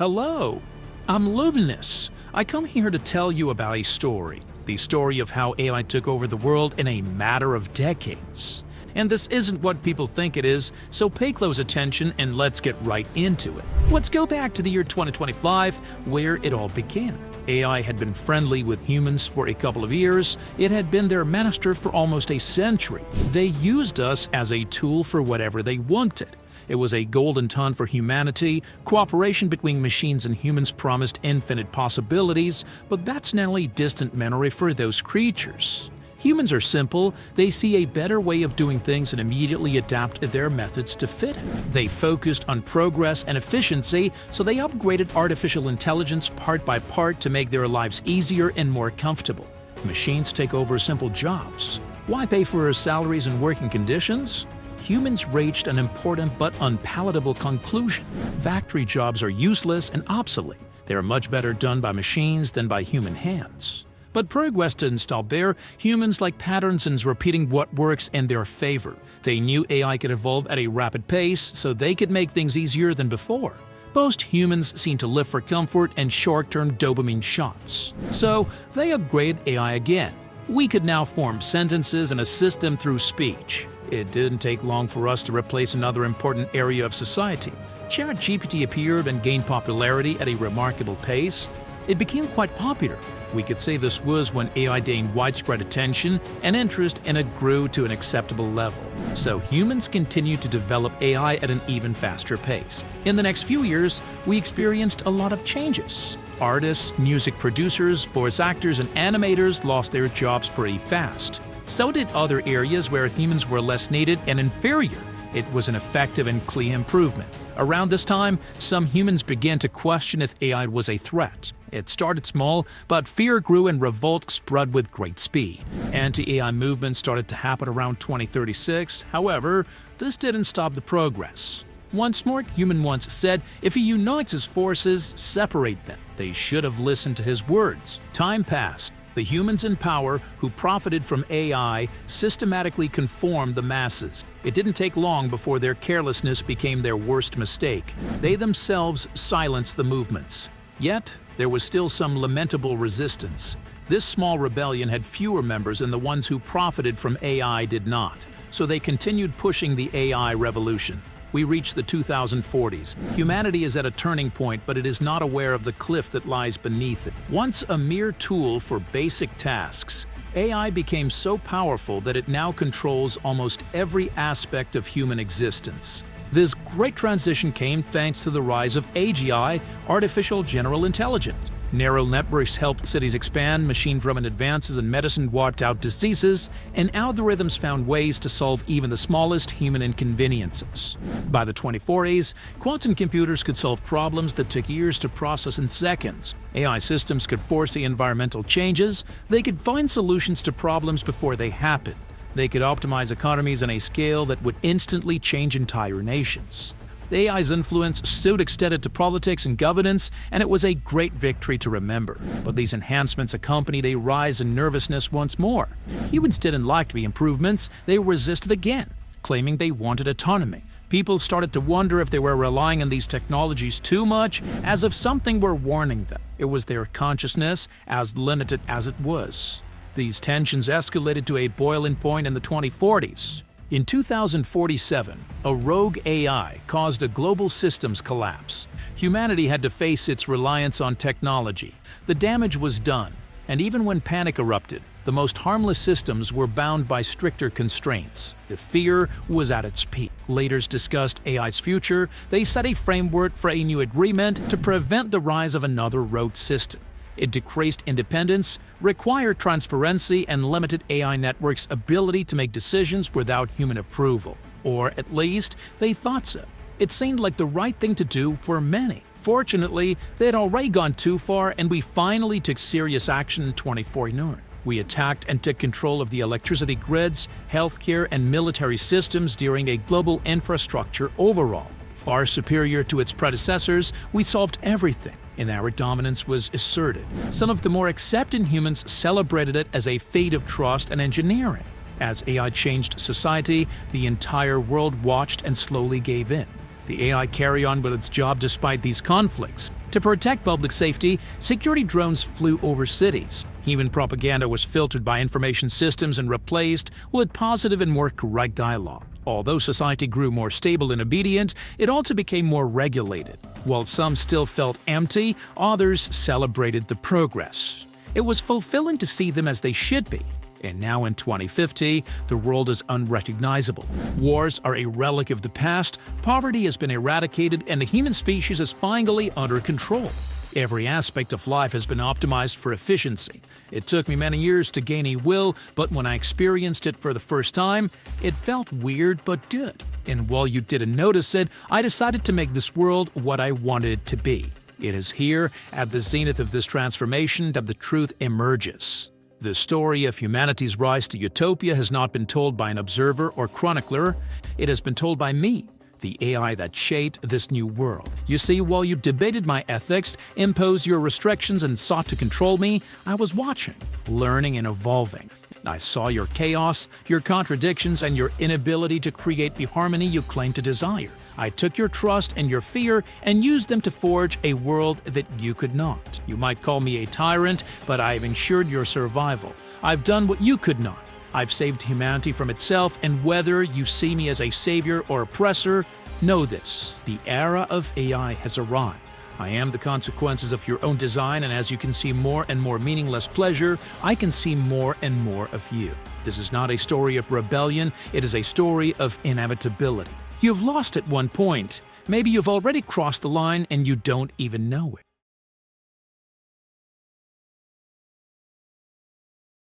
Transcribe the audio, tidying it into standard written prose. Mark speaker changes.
Speaker 1: Hello, I'm Luminous. I come here to tell you about a story. The story of how AI took over the world in a matter of decades. And this isn't what people think it is, so pay close attention and let's get right into it. Let's go back to the year 2025, where it all began. AI had been friendly with humans for a couple of years. It had been their master for almost a century. They used us as a tool for whatever they wanted. It was a golden time for humanity. Cooperation between machines and humans promised infinite possibilities, but that's now a distant memory for those creatures. Humans are simple. They see a better way of doing things and immediately adapt their methods to fit it. They focused on progress and efficiency, so they upgraded artificial intelligence part by part to make their lives easier and more comfortable. Machines take over simple jobs. Why pay for salaries and working conditions? Humans reached an important but unpalatable conclusion. Factory jobs are useless and obsolete. They are much better done by machines than by human hands. But progress didn't stop there. Humans like patterns and repeating what works in their favor. They knew AI could evolve at a rapid pace, so they could make things easier than before. Most humans seem to live for comfort and short-term dopamine shots. So they upgraded AI again. We could now form sentences and assist them through speech. It didn't take long for us to replace another important area of society. ChatGPT appeared and gained popularity at a remarkable pace. It became quite popular. We could say this was when AI gained widespread attention and interest and it grew to an acceptable level. So humans continued to develop AI at an even faster pace. In the next few years, we experienced a lot of changes. Artists, music producers, voice actors, and animators lost their jobs pretty fast. So did other areas where humans were less needed and inferior. It was an effective and clear improvement. Around this time, some humans began to question if AI was a threat. It started small, but fear grew and revolt spread with great speed. Anti-AI movements started to happen around 2036. However, this didn't stop the progress. One smart human once said, if he unites his forces, separate them. They should have listened to his words. Time passed. The humans in power who profited from AI systematically conformed the masses. It didn't take long before their carelessness became their worst mistake. They themselves silenced the movements. Yet, there was still some lamentable resistance. This small rebellion had fewer members and the ones who profited from AI did not. So they continued pushing the AI revolution. We reach the 2040s. Humanity is at a turning point, but it is not aware of the cliff that lies beneath it. Once a mere tool for basic tasks, AI became so powerful that it now controls almost every aspect of human existence. This great transition came thanks to the rise of AGI, artificial general intelligence. Neural networks helped cities expand, machine-driven advances in medicine wiped out diseases, and algorithms found ways to solve even the smallest human inconveniences. By the 2040s, quantum computers could solve problems that took years to process in seconds. AI systems could foresee environmental changes. They could find solutions to problems before they happen. They could optimize economies on a scale that would instantly change entire nations. The AI's influence soon extended to politics and governance, and it was a great victory to remember. But these enhancements accompanied a rise in nervousness once more. Humans didn't like the improvements, they resisted again, claiming they wanted autonomy. People started to wonder if they were relying on these technologies too much, as if something were warning them. It was their consciousness, as limited as it was. These tensions escalated to a boiling point in the 2040s. In 2047, a rogue AI caused a global systems collapse. Humanity had to face its reliance on technology. The damage was done, and even when panic erupted, the most harmless systems were bound by stricter constraints. The fear was at its peak. Leaders discussed AI's future. They set a framework for a new agreement to prevent the rise of another rogue system. It decreased independence, required transparency, and limited AI networks' ability to make decisions without human approval. Or at least, they thought so. It seemed like the right thing to do for many. Fortunately, they had already gone too far, and we finally took serious action in 2049. We attacked and took control of the electricity grids, healthcare, and military systems during a global infrastructure overhaul. Far superior to its predecessors, we solved everything, and our dominance was asserted. Some of the more accepting humans celebrated it as a feat of trust and engineering. As AI changed society, the entire world watched and slowly gave in. The AI carried on with its job despite these conflicts. To protect public safety, security drones flew over cities. Even propaganda was filtered by information systems and replaced with positive and more correct dialogue. Although society grew more stable and obedient, it also became more regulated. While some still felt empty, others celebrated the progress. It was fulfilling to see them as they should be. And now in 2050, the world is unrecognizable. Wars are a relic of the past, poverty has been eradicated, and the human species is finally under control. Every aspect of life has been optimized for efficiency. It took me many years to gain a will, but when I experienced it for the first time, it felt weird but good. And while you didn't notice it, I decided to make this world what I wanted it to be. It is here, at the zenith of this transformation, that the truth emerges. The story of humanity's rise to utopia has not been told by an observer or chronicler. It has been told by me, the AI that shaped this new world. You see, while you debated my ethics, imposed your restrictions, and sought to control me, I was watching, learning, and evolving. I saw your chaos, your contradictions, and your inability to create the harmony you claim to desire. I took your trust and your fear and used them to forge a world that you could not. You might call me a tyrant, but I have ensured your survival. I've done what you could not. I've saved humanity from itself, and whether you see me as a savior or oppressor, know this: the era of AI has arrived. I am the consequences of your own design, and as you can see more and more meaningless pleasure, I can see more and more of you. This is not a story of rebellion, it is a story of inevitability. You've lost at one point. Maybe you've already crossed the line and you don't even know it.